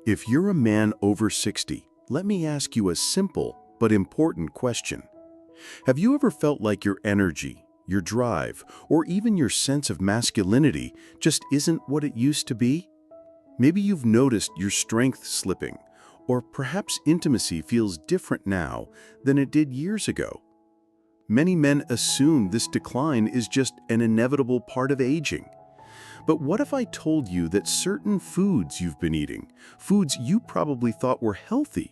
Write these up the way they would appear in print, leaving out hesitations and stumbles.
If you're a man over 60, let me ask you a simple but important question. Have you ever felt like your energy, your drive, or even your sense of masculinity just isn't what it used to be? Maybe you've noticed your strength slipping, or perhaps intimacy feels different now than it did years ago. Many men assume this decline is just an inevitable part of aging. But what if I told you that certain foods you've been eating, foods you probably thought were healthy,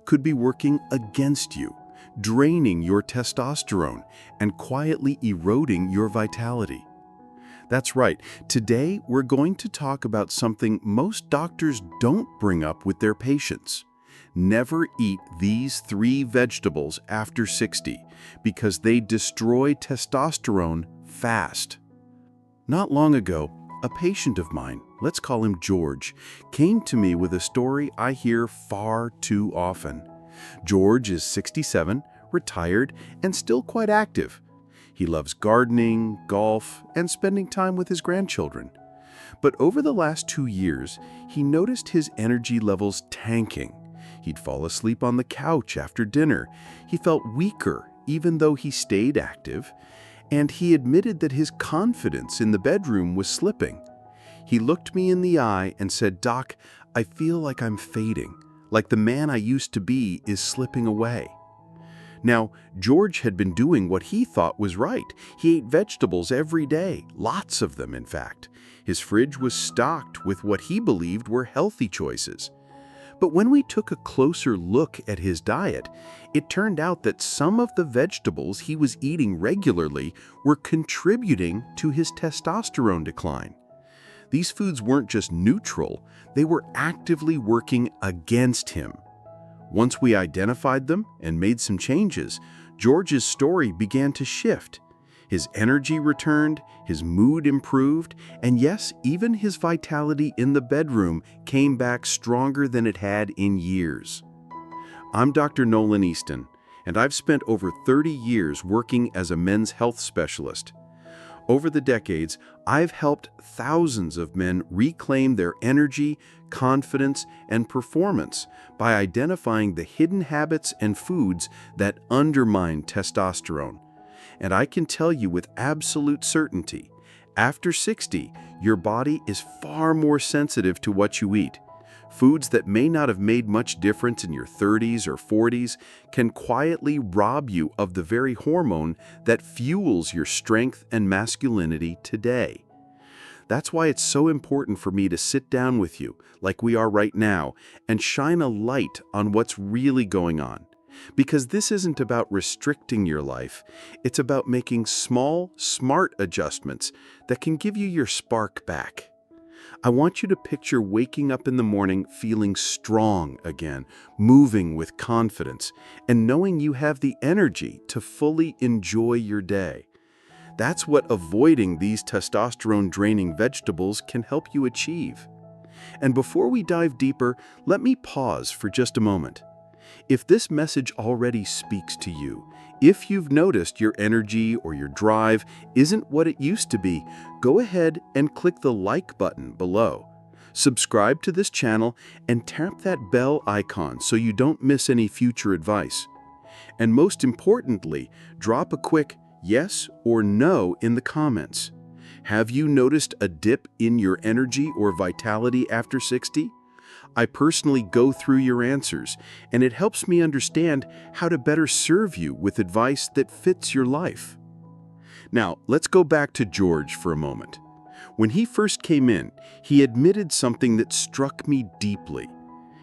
could be working against you, draining your testosterone and quietly eroding your vitality? That's right. Today, we're going to talk about something most doctors don't bring up with their patients. Never eat these 3 vegetables after 60 because they destroy testosterone fast. Not long ago, a patient of mine, let's call him George, came to me with a story I hear far too often. George is 67, retired, and still quite active. He loves gardening, golf, and spending time with his grandchildren. But over the last 2 years, he noticed his energy levels tanking. He'd fall asleep on the couch after dinner. He felt weaker, even though he stayed active. And he admitted that his confidence in the bedroom was slipping. He looked me in the eye and said, "Doc, I feel like I'm fading, like the man I used to be is slipping away." Now, George had been doing what he thought was right. He ate vegetables every day, lots of them, in fact. His fridge was stocked with what he believed were healthy choices. But when we took a closer look at his diet, it turned out that some of the vegetables he was eating regularly were contributing to his testosterone decline. These foods weren't just neutral, they were actively working against him. Once we identified them and made some changes, George's story began to shift. His energy returned, his mood improved, and yes, even his vitality in the bedroom came back stronger than it had in years. I'm Dr. Nolan Easton, and I've spent over 30 years working as a men's health specialist. Over the decades, I've helped thousands of men reclaim their energy, confidence, and performance by identifying the hidden habits and foods that undermine testosterone. And I can tell you with absolute certainty, after 60, your body is far more sensitive to what you eat. Foods that may not have made much difference in your 30s or 40s can quietly rob you of the very hormone that fuels your strength and masculinity today. That's why it's so important for me to sit down with you, like we are right now, and shine a light on what's really going on. Because this isn't about restricting your life, it's about making small, smart adjustments that can give you your spark back. I want you to picture waking up in the morning feeling strong again, moving with confidence, and knowing you have the energy to fully enjoy your day. That's what avoiding these testosterone-draining vegetables can help you achieve. And before we dive deeper, let me pause for just a moment. If this message already speaks to you, if you've noticed your energy or your drive isn't what it used to be, go ahead and click the like button below. Subscribe to this channel and tap that bell icon so you don't miss any future advice. And most importantly, drop a quick yes or no in the comments. Have you noticed a dip in your energy or vitality after 60? I personally go through your answers, and it helps me understand how to better serve you with advice that fits your life. Now, let's go back to George for a moment. When he first came in, he admitted something that struck me deeply.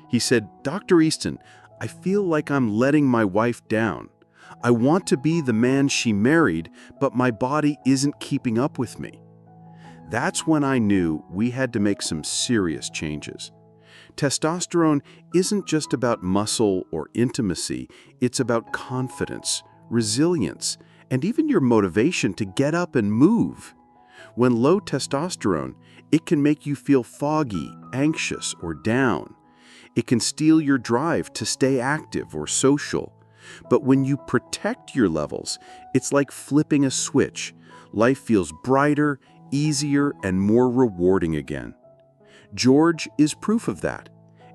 He said, "Dr. Easton, I feel like I'm letting my wife down. I want to be the man she married, but my body isn't keeping up with me." That's when I knew we had to make some serious changes. Testosterone isn't just about muscle or intimacy, it's about confidence, resilience, and even your motivation to get up and move. When low testosterone, it can make you feel foggy, anxious, or down. It can steal your drive to stay active or social. But when you protect your levels, it's like flipping a switch. Life feels brighter, easier, and more rewarding again. George is proof of that.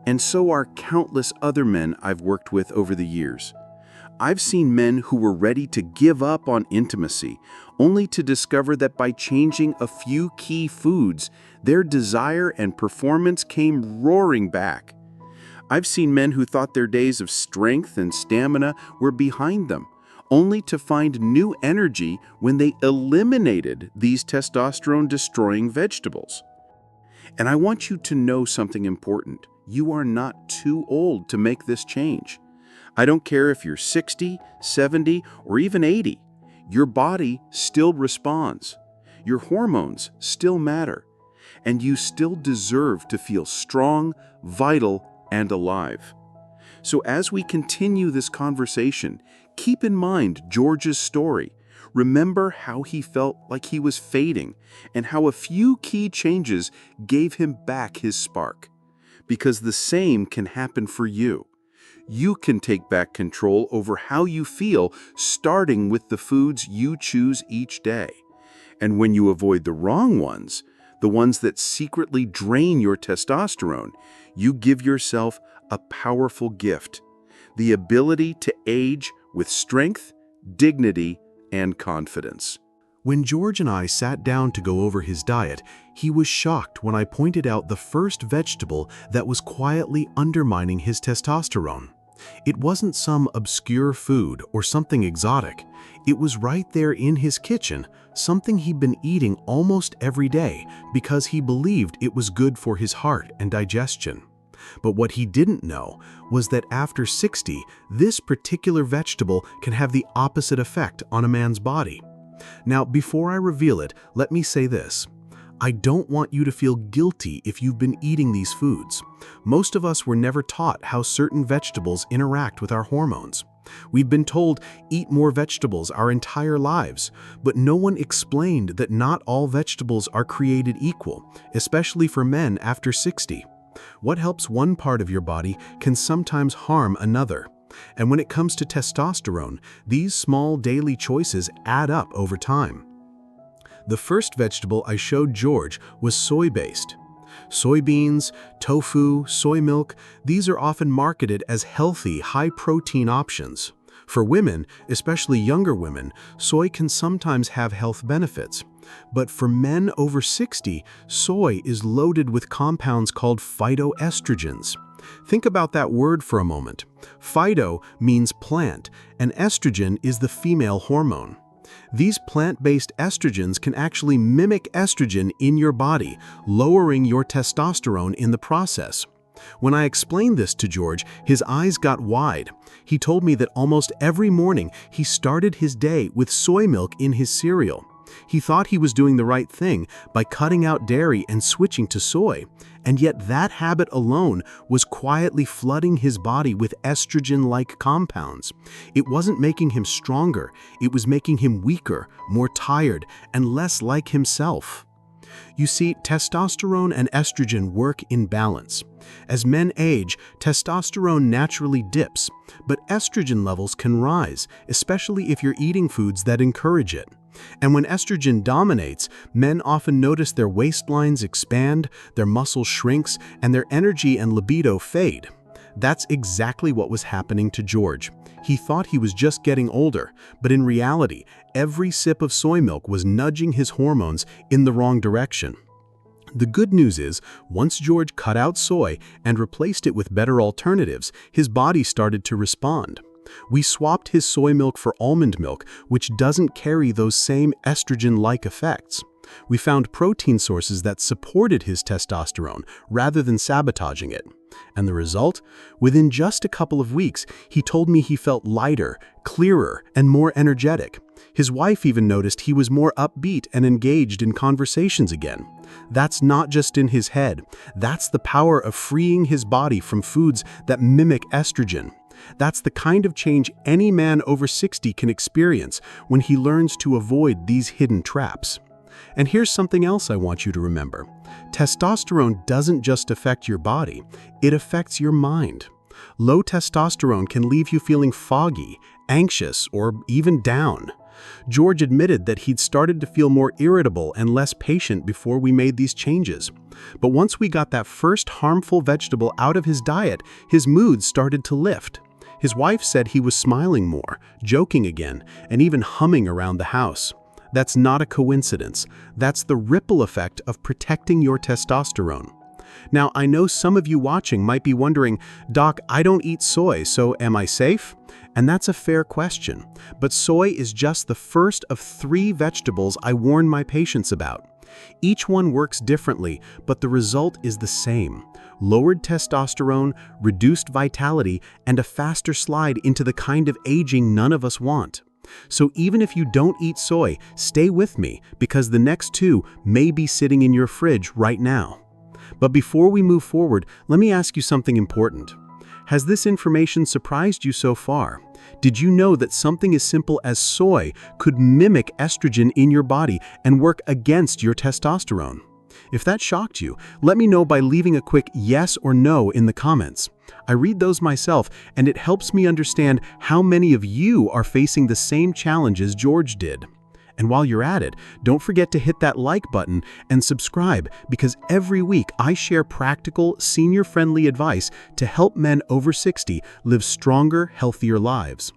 And so are countless other men I've worked with over the years. I've seen men who were ready to give up on intimacy, only to discover that by changing a few key foods, their desire and performance came roaring back. I've seen men who thought their days of strength and stamina were behind them, only to find new energy when they eliminated these testosterone-destroying vegetables. And I want you to know something important. You are not too old to make this change. I don't care if you're 60, 70, or even 80. Your body still responds. Your hormones still matter. And you still deserve to feel strong, vital, and alive. So as we continue this conversation, keep in mind George's story. Remember how he felt like he was fading and how a few key changes gave him back his spark. Because the same can happen for you. You can take back control over how you feel, starting with the foods you choose each day. And when you avoid the wrong ones, the ones that secretly drain your testosterone, you give yourself a powerful gift, the ability to age with strength, dignity, and confidence. When George and I sat down to go over his diet, he was shocked when I pointed out the first vegetable that was quietly undermining his testosterone. It wasn't some obscure food or something exotic. It was right there in his kitchen, something he'd been eating almost every day because he believed it was good for his heart and digestion. But what he didn't know was that after 60, this particular vegetable can have the opposite effect on a man's body. Now, before I reveal it, let me say this. I don't want you to feel guilty if you've been eating these foods. Most of us were never taught how certain vegetables interact with our hormones. We've been told, eat more vegetables our entire lives, but no one explained that not all vegetables are created equal, especially for men after 60. What helps one part of your body can sometimes harm another. And when it comes to testosterone, these small daily choices add up over time. The first vegetable I showed George was soy-based. Soybeans, tofu, soy milk, these are often marketed as healthy, high-protein options. For women, especially younger women, soy can sometimes have health benefits. But for men over 60, soy is loaded with compounds called phytoestrogens. Think about that word for a moment. Phyto means plant, and estrogen is the female hormone. These plant-based estrogens can actually mimic estrogen in your body, lowering your testosterone in the process. When I explained this to George, his eyes got wide. He told me that almost every morning he started his day with soy milk in his cereal. He thought he was doing the right thing by cutting out dairy and switching to soy, and yet that habit alone was quietly flooding his body with estrogen-like compounds. It wasn't making him stronger, it was making him weaker, more tired, and less like himself. You see, testosterone and estrogen work in balance. As men age, testosterone naturally dips, but estrogen levels can rise, especially if you're eating foods that encourage it. And when estrogen dominates, men often notice their waistlines expand, their muscle shrinks, and their energy and libido fade. That's exactly what was happening to George. He thought he was just getting older, but in reality, every sip of soy milk was nudging his hormones in the wrong direction. The good news is, once George cut out soy and replaced it with better alternatives, his body started to respond. We swapped his soy milk for almond milk, which doesn't carry those same estrogen-like effects. We found protein sources that supported his testosterone rather than sabotaging it. And the result? Within just a couple of weeks, he told me he felt lighter, clearer, and more energetic. His wife even noticed he was more upbeat and engaged in conversations again. That's not just in his head. That's the power of freeing his body from foods that mimic estrogen. That's the kind of change any man over 60 can experience when he learns to avoid these hidden traps. And here's something else I want you to remember. Testosterone doesn't just affect your body, it affects your mind. Low testosterone can leave you feeling foggy, anxious, or even down. George admitted that he'd started to feel more irritable and less patient before we made these changes. But once we got that first harmful vegetable out of his diet, his mood started to lift. His wife said he was smiling more, joking again, and even humming around the house. That's not a coincidence. That's the ripple effect of protecting your testosterone. Now, I know some of you watching might be wondering, Doc, I don't eat soy, so am I safe? And that's a fair question. But soy is just the first of 3 vegetables I warn my patients about. Each one works differently, but the result is the same: lowered testosterone, reduced vitality, and a faster slide into the kind of aging none of us want. So even if you don't eat soy, stay with me, because the next 2 may be sitting in your fridge right now. But before we move forward, let me ask you something important. Has this information surprised you so far? Did you know that something as simple as soy could mimic estrogen in your body and work against your testosterone? If that shocked you, let me know by leaving a quick yes or no in the comments. I read those myself, and it helps me understand how many of you are facing the same challenges George did. And while you're at it, don't forget to hit that like button and subscribe, because every week I share practical, senior-friendly advice to help men over 60 live stronger, healthier lives.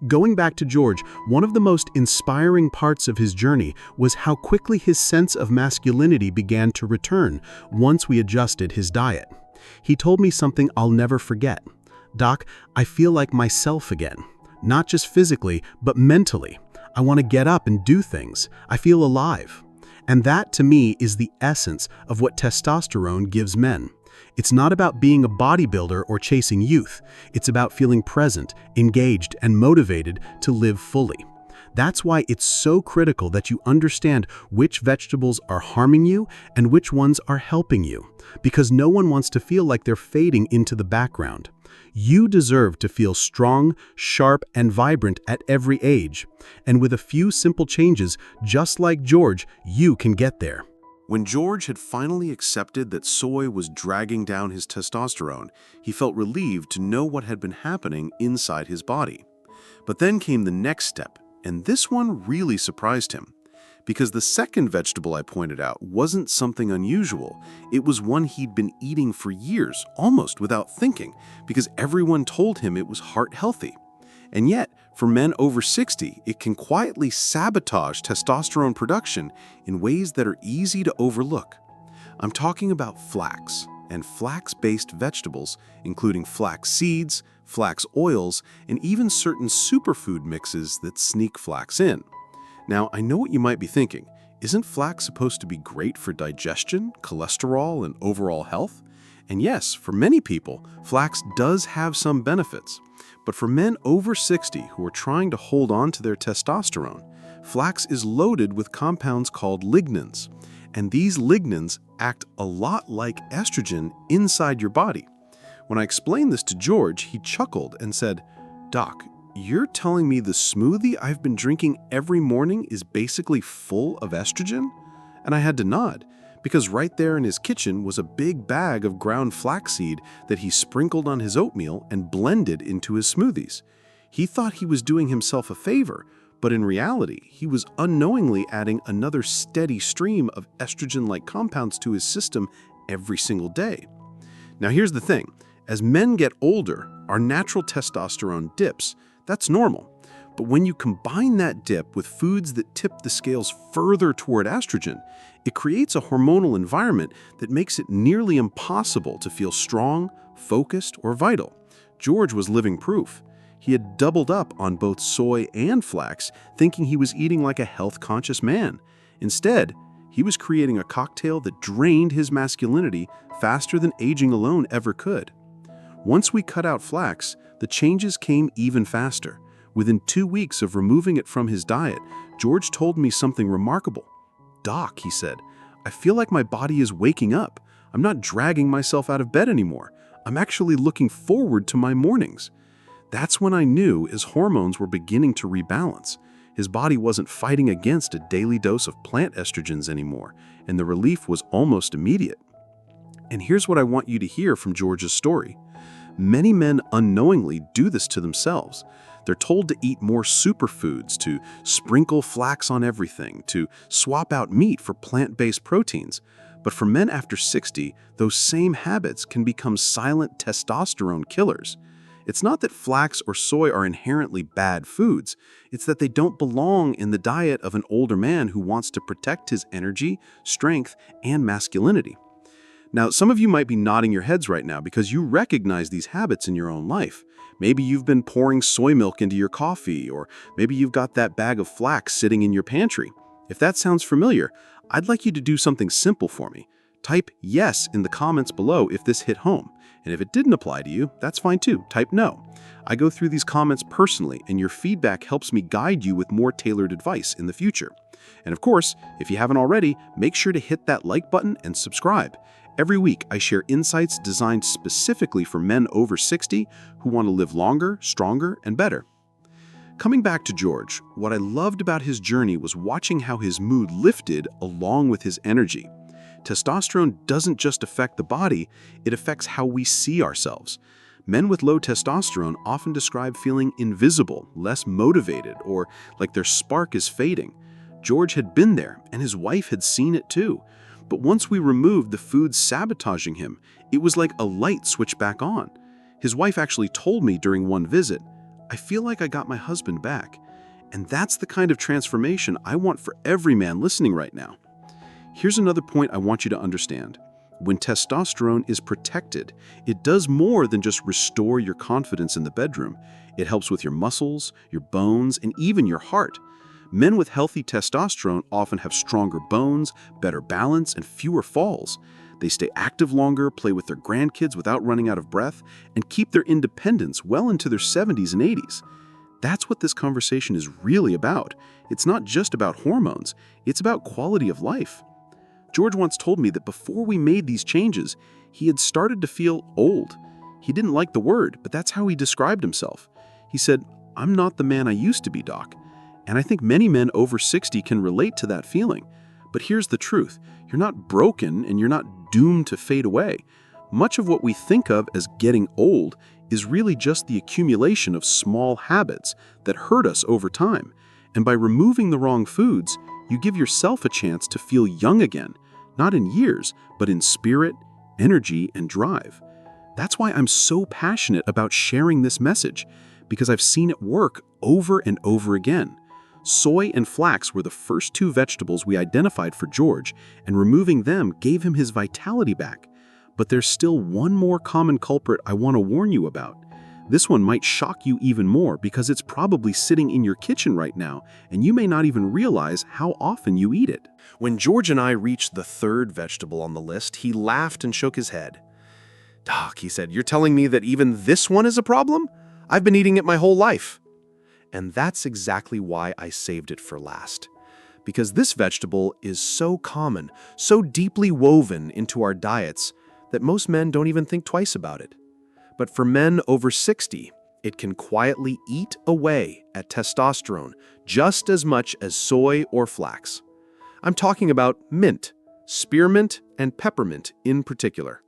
Going back to George, one of the most inspiring parts of his journey was how quickly his sense of masculinity began to return once we adjusted his diet. He told me something I'll never forget. Doc, I feel like myself again. Not just physically, but mentally. I want to get up and do things. I feel alive. And that, to me, is the essence of what testosterone gives men. It's not about being a bodybuilder or chasing youth. It's about feeling present, engaged, and motivated to live fully. That's why it's so critical that you understand which vegetables are harming you and which ones are helping you, because no one wants to feel like they're fading into the background. You deserve to feel strong, sharp, and vibrant at every age. And with a few simple changes, just like George, you can get there. When George had finally accepted that soy was dragging down his testosterone, he felt relieved to know what had been happening inside his body. But then came the next step, and this one really surprised him. Because the second vegetable I pointed out wasn't something unusual. It was one he'd been eating for years, almost without thinking, because everyone told him it was heart healthy. And yet, for men over 60, it can quietly sabotage testosterone production in ways that are easy to overlook. I'm talking about flax and flax-based vegetables, including flax seeds, flax oils, and even certain superfood mixes that sneak flax in. Now, I know what you might be thinking. Isn't flax supposed to be great for digestion, cholesterol, and overall health? And yes, for many people, flax does have some benefits. But for men over 60 who are trying to hold on to their testosterone, flax is loaded with compounds called lignans. And these lignans act a lot like estrogen inside your body. When I explained this to George, he chuckled and said, "Doc, you're telling me the smoothie I've been drinking every morning is basically full of estrogen?" And I had to nod, because right there in his kitchen was a big bag of ground flaxseed that he sprinkled on his oatmeal and blended into his smoothies. He thought he was doing himself a favor, but in reality, he was unknowingly adding another steady stream of estrogen-like compounds to his system every single day. Now here's the thing. As men get older, our natural testosterone dips. That's normal. But when you combine that dip with foods that tip the scales further toward estrogen, it creates a hormonal environment that makes it nearly impossible to feel strong, focused, or vital. George was living proof. He had doubled up on both soy and flax, thinking he was eating like a health-conscious man. Instead, he was creating a cocktail that drained his masculinity faster than aging alone ever could. Once we cut out flax, the changes came even faster. Within 2 weeks of removing it from his diet, George told me something remarkable. "Doc," he said, "I feel like my body is waking up. I'm not dragging myself out of bed anymore. I'm actually looking forward to my mornings." That's when I knew his hormones were beginning to rebalance. His body wasn't fighting against a daily dose of plant estrogens anymore, and the relief was almost immediate. And here's what I want you to hear from George's story. Many men unknowingly do this to themselves. They're told to eat more superfoods, to sprinkle flax on everything, to swap out meat for plant-based proteins. But for men after 60, those same habits can become silent testosterone killers. It's not that flax or soy are inherently bad foods. It's that they don't belong in the diet of an older man who wants to protect his energy, strength, and masculinity. Now, some of you might be nodding your heads right now because you recognize these habits in your own life. Maybe you've been pouring soy milk into your coffee, or maybe you've got that bag of flax sitting in your pantry. If that sounds familiar, I'd like you to do something simple for me. Type yes in the comments below if this hit home. And if it didn't apply to you, that's fine too. Type no. I go through these comments personally, and your feedback helps me guide you with more tailored advice in the future. And of course, if you haven't already, make sure to hit that like button and subscribe. Every week, I share insights designed specifically for men over 60 who want to live longer, stronger, and better. Coming back to George, what I loved about his journey was watching how his mood lifted along with his energy. Testosterone doesn't just affect the body, it affects how we see ourselves. Men with low testosterone often describe feeling invisible, less motivated, or like their spark is fading. George had been there, and his wife had seen it too. But once we removed the foods sabotaging him, it was like a light switched back on. His wife actually told me during one visit, "I feel like I got my husband back." And that's the kind of transformation I want for every man listening right now. Here's another point I want you to understand. When testosterone is protected, it does more than just restore your confidence in the bedroom. It helps with your muscles, your bones, and even your heart. Men with healthy testosterone often have stronger bones, better balance, and fewer falls. They stay active longer, play with their grandkids without running out of breath, and keep their independence well into their 70s and 80s. That's what this conversation is really about. It's not just about hormones, it's about quality of life. George once told me that before we made these changes, he had started to feel old. He didn't like the word, but that's how he described himself. He said, "I'm not the man I used to be, Doc." And I think many men over 60 can relate to that feeling. But here's the truth. You're not broken and you're not doomed to fade away. Much of what we think of as getting old is really just the accumulation of small habits that hurt us over time. And by removing the wrong foods, you give yourself a chance to feel young again, not in years, but in spirit, energy, and drive. That's why I'm so passionate about sharing this message, because I've seen it work over and over again. Soy and flax were the first two vegetables we identified for George, and removing them gave him his vitality back. But there's still one more common culprit I want to warn you about. This one might shock you even more because it's probably sitting in your kitchen right now, and you may not even realize how often you eat it. When George and I reached the third vegetable on the list, he laughed and shook his head. "Doc," he said, "you're telling me that even this one is a problem? I've been eating it my whole life." And that's exactly why I saved it for last. Because this vegetable is so common, so deeply woven into our diets, that most men don't even think twice about it. But for men over 60, it can quietly eat away at testosterone just as much as soy or flax. I'm talking about mint, spearmint, and peppermint in particular.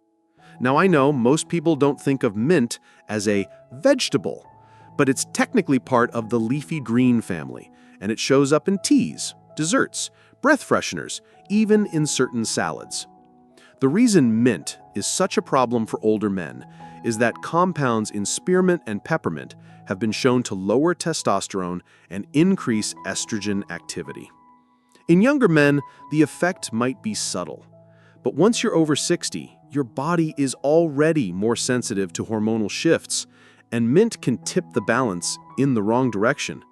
Now I know most people don't think of mint as a vegetable, but it's technically part of the leafy green family, and it shows up in teas, desserts, breath fresheners, even in certain salads. The reason mint is such a problem for older men is that compounds in spearmint and peppermint have been shown to lower testosterone and increase estrogen activity. In younger men, the effect might be subtle. But once you're over 60, your body is already more sensitive to hormonal shifts, and mint can tip the balance in the wrong direction.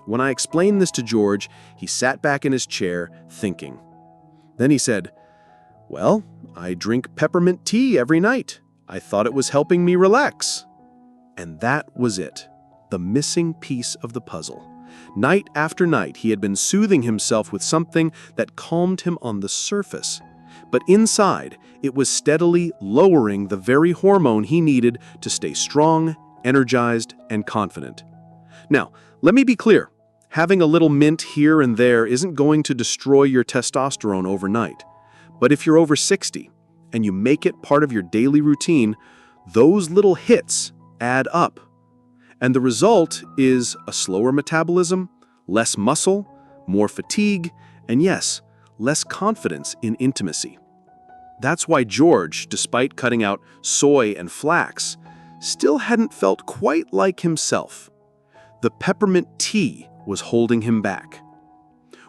When I explained this to George, he sat back in his chair, thinking. Then he said, "Well, I drink peppermint tea every night. I thought it was helping me relax." And that was it, the missing piece of the puzzle. Night after night, he had been soothing himself with something that calmed him on the surface. But inside, it was steadily lowering the very hormone he needed to stay strong, energized, and confident. Now, let me be clear. Having a little mint here and there isn't going to destroy your testosterone overnight. But if you're over 60 and you make it part of your daily routine, those little hits add up. And the result is a slower metabolism, less muscle, more fatigue, and yes, less confidence in intimacy. That's why George, despite cutting out soy and flax, still hadn't felt quite like himself. The peppermint tea was holding him back.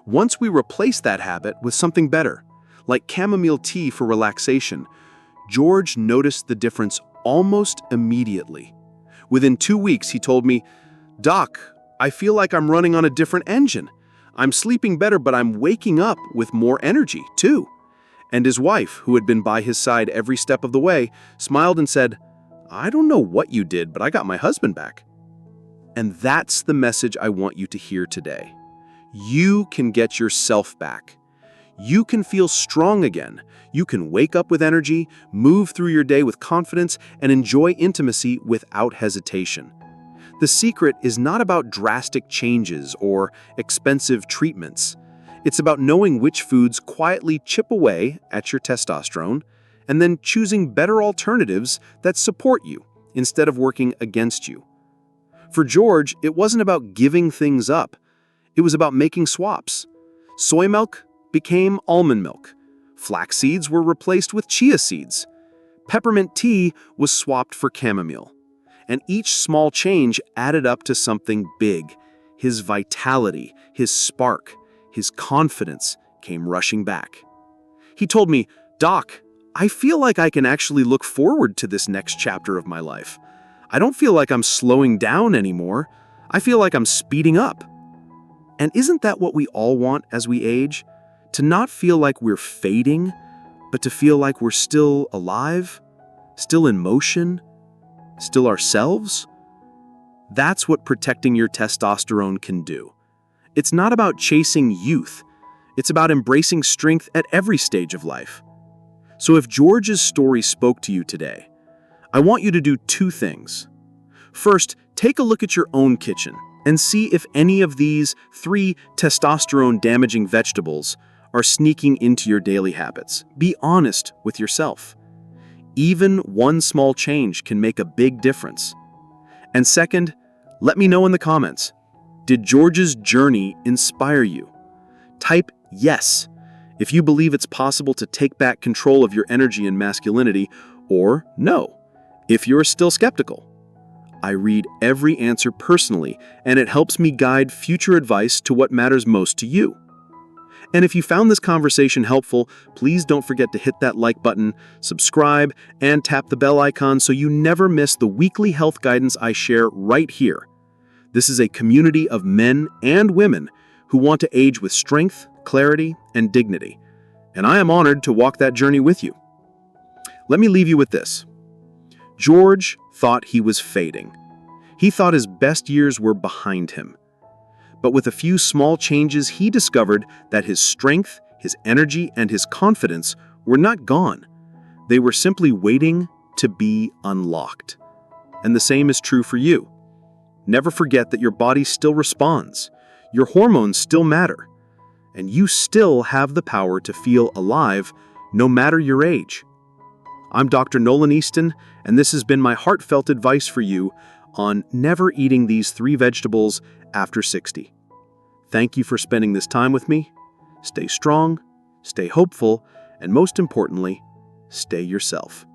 Once we replaced that habit with something better, like chamomile tea for relaxation, George noticed the difference almost immediately. Within 2 weeks, he told me, "Doc, I feel like I'm running on a different engine. I'm sleeping better, but I'm waking up with more energy, too." And his wife, who had been by his side every step of the way, smiled and said, "I don't know what you did, but I got my husband back." And that's the message I want you to hear today. You can get yourself back. You can feel strong again. You can wake up with energy, move through your day with confidence, and enjoy intimacy without hesitation. The secret is not about drastic changes or expensive treatments. It's about knowing which foods quietly chip away at your testosterone and then choosing better alternatives that support you instead of working against you. For George, it wasn't about giving things up. It was about making swaps. Soy milk became almond milk. Flax seeds were replaced with chia seeds. Peppermint tea was swapped for chamomile. And each small change added up to something big. His vitality, his spark, his confidence came rushing back. He told me, "Doc, I feel like I can actually look forward to this next chapter of my life. I don't feel like I'm slowing down anymore. I feel like I'm speeding up." And isn't that what we all want as we age? To not feel like we're fading, but to feel like we're still alive, still in motion, still ourselves? That's what protecting your testosterone can do. It's not about chasing youth. It's about embracing strength at every stage of life. So if George's story spoke to you today, I want you to do 2 things. First, take a look at your own kitchen and see if any of these 3 testosterone-damaging vegetables are sneaking into your daily habits. Be honest with yourself. Even one small change can make a big difference. And second, let me know in the comments, did George's journey inspire you? Type yes if you believe it's possible to take back control of your energy and masculinity, or no if you're still skeptical. I read every answer personally, and it helps me guide future advice to what matters most to you. And if you found this conversation helpful, please don't forget to hit that like button, subscribe, and tap the bell icon so you never miss the weekly health guidance I share right here. This is a community of men and women who want to age with strength, clarity, and dignity. And I am honored to walk that journey with you. Let me leave you with this. George thought he was fading. He thought his best years were behind him. But with a few small changes, he discovered that his strength, his energy, and his confidence were not gone. They were simply waiting to be unlocked. And the same is true for you. Never forget that your body still responds. Your hormones still matter. And you still have the power to feel alive no matter your age. I'm Dr. Nolan Easton, and this has been my heartfelt advice for you on never eating these 3 vegetables after 60. Thank you for spending this time with me. Stay strong, stay hopeful, and most importantly, stay yourself.